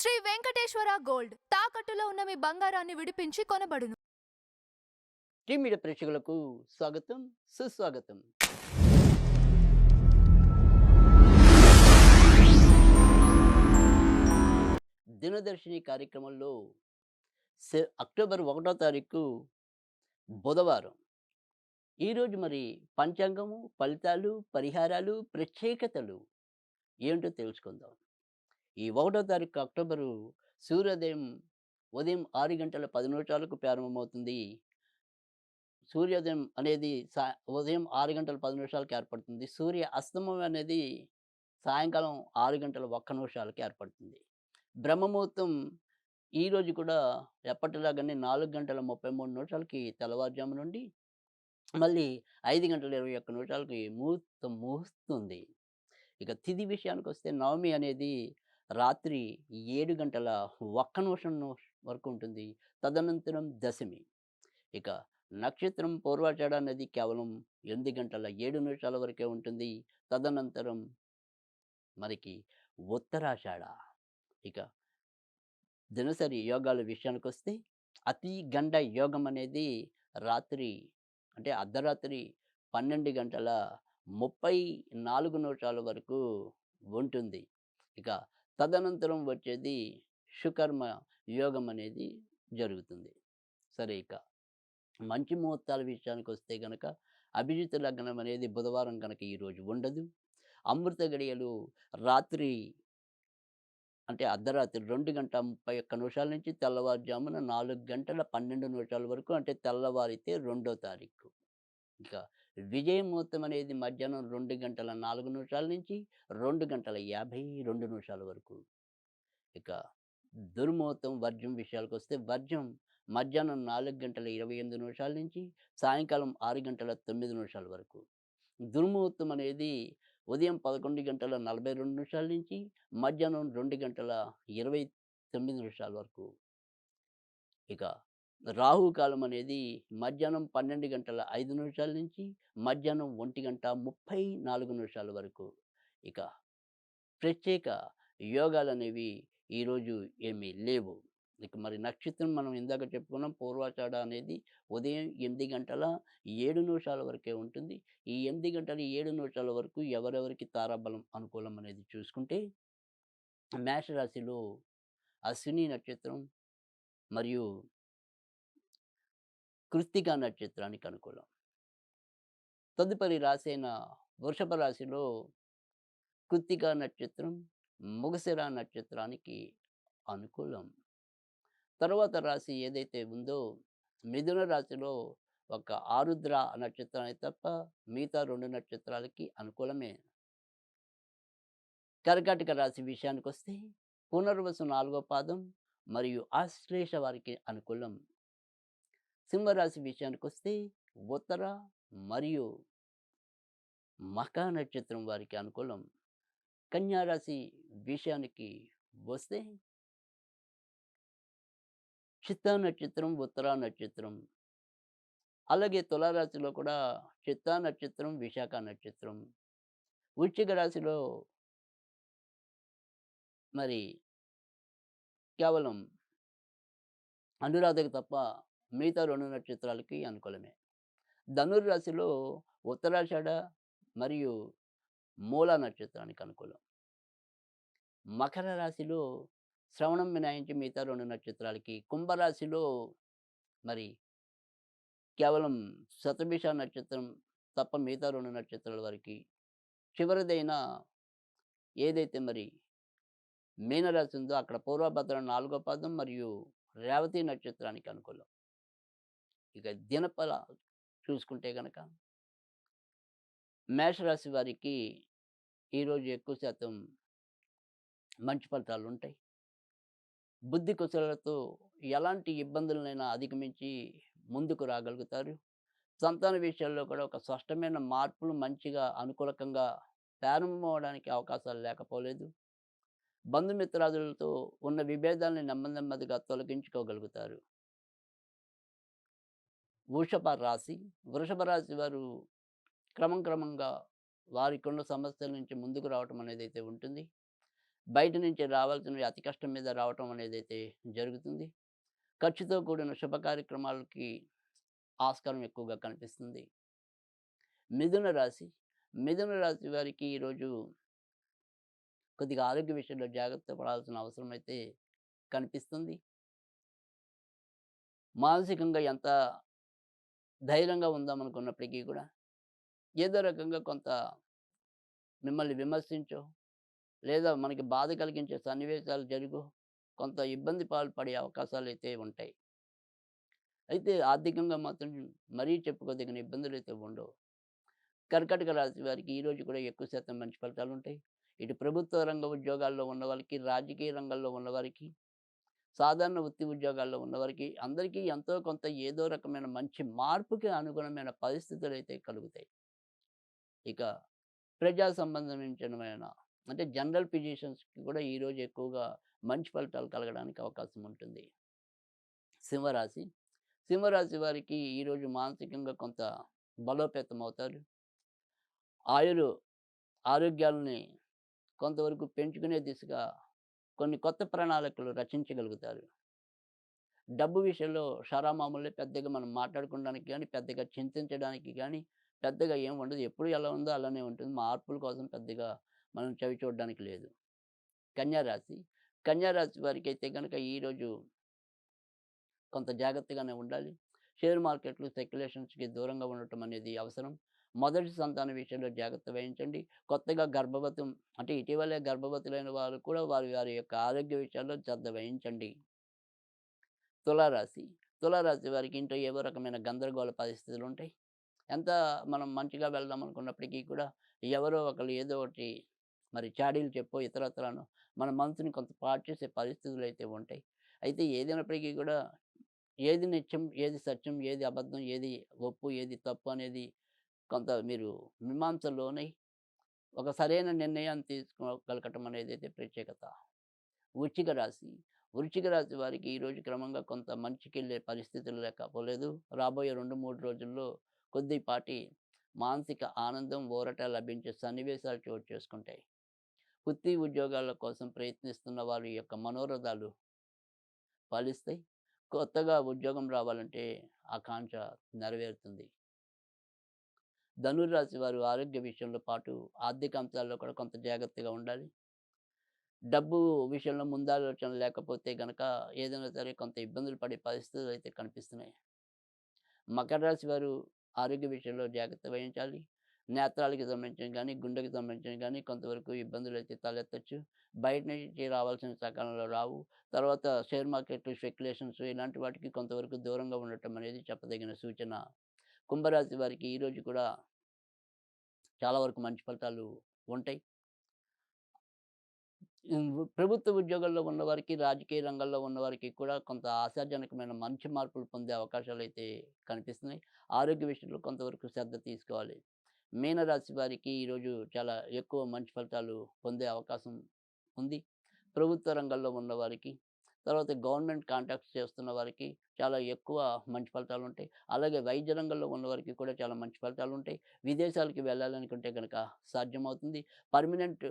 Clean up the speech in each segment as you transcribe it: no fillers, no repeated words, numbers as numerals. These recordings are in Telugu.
శ్రీ వెంకటేశ్వర గోల్డ్ తాకట్టులో ఉన్న మీ బంగారాన్ని విడిపించి కొనబడును. టీ మీడియా ప్రేక్షకులకు స్వాగతం, సుస్వాగతం. దినదర్శిని కార్యక్రమంలో అక్టోబర్ 1వ తారీఖు బుధవారం. ఈరోజు మరి పంచాంగము, ఫలితాలు, పరిహారాలు, ప్రత్యేకతలు ఏంటో తెలుసుకుందాం. ఈ 1వ తారీఖు అక్టోబరు సూర్యోదయం ఉదయం 6 గంటల 10 నిమిషాలకు ప్రారంభమవుతుంది. సూర్యోదయం అనేది ఉదయం 6 గంటల 10 నిమిషాలకు ఏర్పడుతుంది. సూర్య అస్తమయం అనేది సాయంకాలం 6 గంటల 1 నిమిషాలకి ఏర్పడుతుంది. బ్రహ్మముహూర్తం ఈరోజు కూడా ఎప్పటిలాగానే 4 గంటల 33 నిమిషాలకి తెల్లవారుజాము నుండి మళ్ళీ 5 గంటల 21 నిమిషాలకి ముహూర్తం ముగుస్తుంది. ఇక తిథి విషయానికొస్తే నవమి అనేది రాత్రి 7 గంటల 1 నిమిషం వరకు ఉంటుంది. తదనంతరం దశమి. ఇక నక్షత్రం పూర్వాషాఢ అనేది కేవలం 8 గంటల 7 నిమిషాల వరకే ఉంటుంది. తదనంతరం మనకి ఉత్తరాషాఢ. ఇక దినసరి యోగాల విషయానికొస్తే అతి గండ యోగం అనేది రాత్రి అంటే అర్ధరాత్రి 12 గంటల 34 నిమిషాల వరకు ఉంటుంది. ఇక తదనంతరం వచ్చేది సుకర్మ యోగం అనేది జరుగుతుంది. సరే, ఇక మంచి ముహూర్తాల విషయానికొస్తే గనక అభిజిత్ లగ్నం అనేది బుధవారం గనక ఈరోజు ఉండదు. అమృత గడియలు రాత్రి అంటే అర్ధరాత్రి 2:31 నిమిషాల నుంచి తెల్లవారుజామున 4 గంటల 12 నిమిషాల వరకు, అంటే తెల్లవారితే 2వ తారీఖు. ఇక విజయ ముహూర్తం అనేది మధ్యాహ్నం 2 గంటల 4 నిమిషాల నుంచి 2 గంటల 52 నిమిషాల వరకు. ఇక దుర్ముహూర్తం వర్జ్యం విషయాలకొస్తే వర్జ్యం మధ్యాహ్నం 4 గంటల 28 నిమిషాల నుంచి సాయంకాలం 6 గంటల 9 నిమిషాల వరకు. దుర్ముహూర్తం అనేది ఉదయం 11 గంటల 42 నిమిషాల నుంచి మధ్యాహ్నం 2 గంటల 29 నిమిషాల వరకు. ఇక రాహుకాలం అనేది మధ్యాహ్నం 12 గంటల 5 నిమిషాల నుంచి మధ్యాహ్నం 1 గంట 34 నిమిషాల వరకు. ఇక ప్రత్యేక యోగాలనేవి ఈరోజు ఏమీ లేవు. ఇక మరి నక్షత్రం మనం ఇందాక చెప్పుకున్నాం, పూర్వాషాఢ అనేది ఉదయం 8 గంటల 7 నిమిషాల వరకే ఉంటుంది. ఈ 8 గంటల 7 నిమిషాల వరకు ఎవరెవరికి తారాబలం అనుకూలం అనేది చూసుకుంటే మేషరాశిలో అశ్విని నక్షత్రం మరియు కృత్తిక నక్షత్రానికి అనుకూలం. తదుపరి రాశి అయిన వృషభ రాశిలో కృత్తిక నక్షత్రం, మృగశిర నక్షత్రానికి అనుకూలం. తర్వాత రాశి ఏదైతే ఉందో మిథున రాశిలో ఒక ఆరుద్ర నక్షత్రానికి తప్ప మిగతా 2 నక్షత్రాలకి అనుకూలమే. కర్కాటక రాశి విషయానికొస్తే పునర్వసు 4వ పాదం మరియు ఆశ్లేష వారికి అనుకూలం. సింహరాశి విషయానికొస్తే ఉత్తర మరియు మఖ నక్షత్రం వారికి అనుకూలం. కన్యా రాశి విషయానికి వస్తే చిత్తా నక్షత్రం, ఉత్తర నక్షత్రం, అలాగే తులారాశిలో కూడా చిత్తా నక్షత్రం, విశాఖ నక్షత్రం. వృశ్చిక రాశిలో మరి కేవలం అనురాధకు తప్ప మిగతా 2 నక్షత్రాలకి అనుకూలమే. ధనుర్రాశిలో ఉత్తరాషాఢ మరియు మూల నక్షత్రానికి అనుకూలం. మకర రాశిలో శ్రవణం మినహాయించి మిగతా 2 నక్షత్రాలకి. కుంభరాశిలో మరి కేవలం శతభిష నక్షత్రం తప్ప మిగతా 2 నక్షత్రాల వారికి. చివరిదైన ఏదైతే మరి మీనరాశి ఉందో అక్కడ పూర్వభద్ర 4వ పాదం మరియు రేవతి నక్షత్రానికి అనుకూలం. ఇక దినఫల చూసుకుంటే గనక మేషరాశి వారికి ఈరోజు ఎక్కువ శాతం మంచి ఫలితాలు ఉంటాయి. బుద్ధి కుశలతో ఎలాంటి ఇబ్బందులనైనా అధిగమించి ముందుకు రాగలుగుతారు. సంతాన విషయాల్లో కూడా ఒక స్పష్టమైన మార్పులు మంచిగా అనుకూలకంగా ప్రారంభమవ్వడానికి అవకాశాలు లేకపోలేదు. బంధుమిత్రాదులతో ఉన్న విభేదాల్ని నెమ్మది నెమ్మదిగా తొలగించుకోగలుగుతారు. వృషభ రాశి, వృషభ రాశి వారు క్రమంగా వారికున్న సమస్యల నుంచి ముందుకు రావటం అనేదైతే ఉంటుంది. బయట నుంచి రావాల్సినవి అతి కష్టం మీద రావటం అనేదైతే జరుగుతుంది. ఖర్చుతో కూడిన శుభ కార్యక్రమాలకి ఆస్కారం ఎక్కువగా కనిపిస్తుంది. మిథున రాశి. మిథున రాశి వారికి ఈరోజు కొద్దిగా ఆరోగ్య విషయంలో జాగ్రత్త పడాల్సిన అవసరం అయితే కనిపిస్తుంది. మానసికంగా ఎంత ధైర్యంగా ఉందామనుకున్నప్పటికీ కూడా ఏదో రకంగా కొంత మిమ్మల్ని విమర్శించో, లేదా మనకి బాధ కలిగించే సన్నివేశాలు జరుగో, కొంత ఇబ్బంది పాల్పడే అవకాశాలైతే ఉంటాయి. అయితే ఆర్థికంగా మాత్రం మరీ చెప్పుకోదగిన ఇబ్బందులైతే ఉండవు. కర్కాటక రాశి వారికి ఈరోజు కూడా ఎక్కువ శాతం మంచి ఫలితాలుంటాయి. ఇటు ప్రభుత్వ రంగ ఉద్యోగాల్లో ఉన్నవారికి, రాజకీయ రంగంలో ఉన్నవారికి, సాధారణ వృత్తి ఉద్యోగాల్లో ఉన్నవారికి అందరికీ ఎంతో కొంత ఏదో రకమైన మంచి మార్పుకి అనుగుణమైన పరిస్థితులైతే కలుగుతాయి. ఇక ప్రజా సంబంధించినమైన అంటే జనరల్ ఫిజిషియన్స్‌కి కూడా ఈరోజు ఎక్కువగా మంచి ఫలితాలు కలగడానికి అవకాశం ఉంటుంది. సింహరాశి. సింహరాశి వారికి ఈరోజు మానసికంగా కొంత బలోపేతమవుతారు. ఆయురు ఆరోగ్యాలని కొంతవరకు పెంచుకునే దిశగా కొన్ని కొత్త ప్రణాళికలు రచించగలుగుతారు. డబ్బు విషయంలో షరామామూలే పెద్దగా మనం మాట్లాడుకోవడానికి గానీ, పెద్దగా చింతించడానికి గానీ, పెద్దగా ఏం ఉండదు. ఎప్పుడు ఎలా ఉందో అలానే ఉంటుంది. మార్పుల కోసం పెద్దగా మనం చవి చూడడానికి లేదు. కన్యా రాశి. కన్యా రాశి వారికైతే గనక ఈరోజు కొంత జాగ్రత్తగానే ఉండాలి. షేర్ మార్కెట్లు, స్పెక్యులేషన్స్‌కి దూరంగా ఉండటం అనేది అవసరం. మొదటి సంతానం విషయంలో జాగ్రత్త వహించండి. కొత్తగా గర్భవతం అంటే ఇటీవలే గర్భవతులైన వారు కూడా వారి వారి యొక్క ఆరోగ్య విషయాల్లో శ్రద్ధ వహించండి. తులారాశి. తులారాశి వారికి ఇంట్లో ఏవో రకమైన గందరగోళ పరిస్థితులుంటాయి. ఎంత మనం మంచిగా వెళ్దాం అనుకున్నప్పటికీ కూడా ఎవరో ఒకళ్ళు ఏదో ఒకటి మరి చాడీలు చెప్పో ఇతరత్రానో మన మనసుని కొంత పాడు చేసే పరిస్థితులైతే ఉంటాయి. అయితే ఏదైనప్పటికీ కూడా ఏది నిత్యం, ఏది సత్యం, ఏది అబద్ధం, ఏది ఒప్పు, ఏది తప్పు అనేది కొంత మీరు మీమాంస లోనై ఒక సరైన నిర్ణయాన్ని తీసుకోగలగటం అనేదైతే ప్రత్యేకత. వృశ్చిక రాశి. వృశ్చిక రాశి వారికి ఈరోజు క్రమంగా కొంత మంచికెళ్ళే పరిస్థితులు లేకపోలేదు. రాబోయే 2, 3 రోజుల్లో కొద్దిపాటి మానసిక ఆనందం, ఊరట లభించే సన్నివేశాలు చోటు చేసుకుంటాయి. వృత్తి ఉద్యోగాల కోసం ప్రయత్నిస్తున్న వారి యొక్క మనోరథాలు ఫలిస్తాయి. కొత్తగా ఉద్యోగం రావాలంటే ఆకాంక్ష నెరవేరుతుంది. ధనుర్రాశి వారు ఆరోగ్య విషయంలో పాటు ఆర్థిక అంశాల్లో కూడా కొంత జాగ్రత్తగా ఉండాలి. డబ్బు విషయంలో ముందాలోచన లేకపోతే గనక ఏదైనా సరే కొంత ఇబ్బందులు పడే పరిస్థితులైతే కనిపిస్తున్నాయి. మకర రాశి వారు ఆరోగ్య విషయంలో జాగ్రత్త వహించాలి. నేత్రాలకి సంబంధించినవి గానీ, గుండెకి సంబంధించినవి గానీ కొంతవరకు ఇబ్బందులైతే తలెత్తొచ్చు. బయట నుంచి రావాల్సిన సకాలంలో రావు. తర్వాత షేర్ మార్కెట్లు, స్పెక్యులేషన్స్ ఇలాంటి వాటికి కొంతవరకు దూరంగా ఉండటం అనేది చెప్పదగిన సూచన. కుంభరాశి వారికి ఈరోజు కూడా చాలా వరకు మంచి ఫలితాలు ఉంటాయి. ప్రభుత్వ ఉద్యోగాల్లో ఉన్నవారికి, రాజకీయ రంగంలో ఉన్నవారికి కూడా కొంత ఆశాజనకమైన మంచి మార్పులు పొందే అవకాశాలైతే కనిపిస్తున్నాయి. ఆరోగ్య విషయంలో కొంతవరకు శ్రద్ధ తీసుకోవాలి. మీనరాశి వారికి ఈరోజు చాలా ఎక్కువ మంచి ఫలితాలు పొందే అవకాశం ఉంది. ప్రభుత్వ రంగంలో ఉన్నవారికి, తర్వాత గవర్నమెంట్ కాంట్రాక్ట్స్ చేస్తున్న వారికి చాలా ఎక్కువ మంచి ఫలితాలుంటాయి. అలాగే వైద్య రంగంలో ఉన్నవారికి కూడా చాలా మంచి ఫలితాలుంటాయి. విదేశాలకి వెళ్ళాలనుకుంటే గనక సాధ్యమవుతుంది. పర్మనెంట్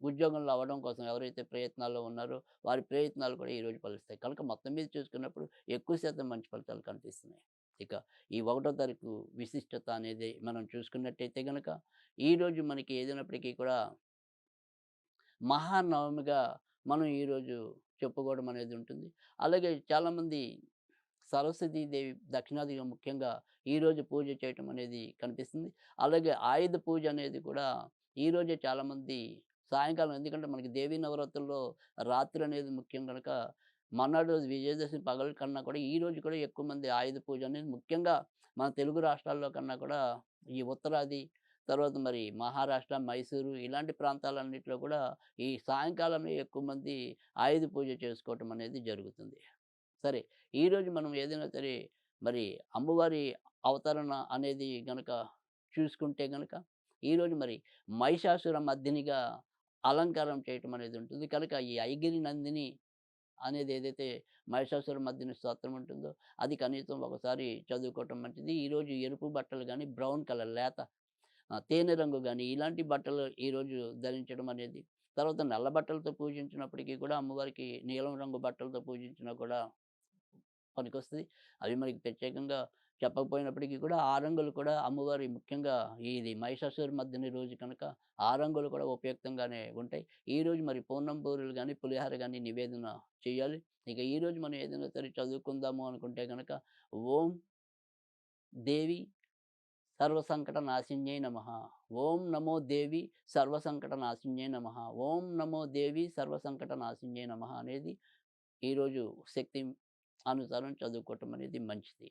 ఉద్యోగంలో అవ్వడం కోసం ఎవరైతే ప్రయత్నాల్లో ఉన్నారో వారి ప్రయత్నాలు కూడా ఈరోజు ఫలిస్తాయి. కనుక మొత్తం మీద చూసుకున్నప్పుడు ఎక్కువ శాతం మంచి ఫలితాలు కనిపిస్తున్నాయి. ఇక ఈ 1వ తారీఖు విశిష్టత అనేది మనం చూసుకున్నట్టయితే గనక ఈరోజు మనకి ఏదైనప్పటికీ కూడా మహానవమిగా మనం ఈరోజు చెప్పుకోవడం అనేది ఉంటుంది. అలాగే చాలామంది సరస్వతీదేవి దక్షిణాదిగా ముఖ్యంగా ఈరోజు పూజ చేయటం అనేది కనిపిస్తుంది. అలాగే ఆయుధ పూజ అనేది కూడా ఈరోజే చాలామంది సాయంకాలం ఎందుకంటే మనకి దేవీ నవరాత్రుల్లో రాత్రి అనేది ముఖ్యం గనక మర్నాడు రోజు విజయదశమి పగలు కన్నా కూడా ఈరోజు కూడా ఎక్కువ మంది ఆయుధ పూజ అనేది ముఖ్యంగా మన తెలుగు రాష్ట్రాల్లో కన్నా కూడా ఈ ఉత్తరాది తర్వాత మరి మహారాష్ట్ర, మైసూరు ఇలాంటి ప్రాంతాలన్నిటిలో కూడా ఈ సాయంకాలమే ఎక్కువ మంది ఆయుధ పూజ చేసుకోవటం అనేది జరుగుతుంది. సరే ఈరోజు మనం ఏదైనా సరే మరి అమ్మవారి అవతరణ అనేది గనక చూసుకుంటే గనక ఈరోజు మరి మహిషాసుర మర్దినిగా అలంకారం చేయటం అనేది ఉంటుంది. కనుక ఈ ఐగిరి నందిని అనేది ఏదైతే మహిషాసుర మర్దిని స్తోత్రం ఉంటుందో అది కనీసం ఒకసారి చదువుకోవటం మంచిది. ఈరోజు ఎరుపు బట్టలు గానీ, బ్రౌన్ కలర్ లేత తేనె రంగు గానీ ఇలాంటి బట్టలు ఈరోజు ధరించడం అనేది తర్వాత నల్ల బట్టలతో పూజించినప్పటికీ కూడా అమ్మవారికి నీలం రంగు బట్టలతో పూజించినా కూడా పనికొస్తది. అవి మనకి ప్రత్యేకంగా చెప్పకపోయినప్పటికీ కూడా ఆ రంగులు కూడా అమ్మవారి ముఖ్యంగా ఇది మహిషాసురమర్దిని రోజు కనుక ఆ రంగులు కూడా ఉపయుక్తంగానే ఉంటాయి. ఈరోజు మరి పూర్ణం బూరెలు గాని, పులిహోర గాని నివేదన చేయాలి. ఇక ఈరోజు మనం ఏదైనా సరే చదువుకుందాము అనుకుంటే గనక ఓం దేవి సర్వసంకటనాశిన్యై నమః. ఓం నమో దేవి సర్వసంకటనాశిన్యై నమః. ఓం నమో దేవి సర్వసంకటనాశిన్యై నమః అనేది ఈరోజు శక్తి అనుసారం చదువుకోవటం అనేది మంచిది.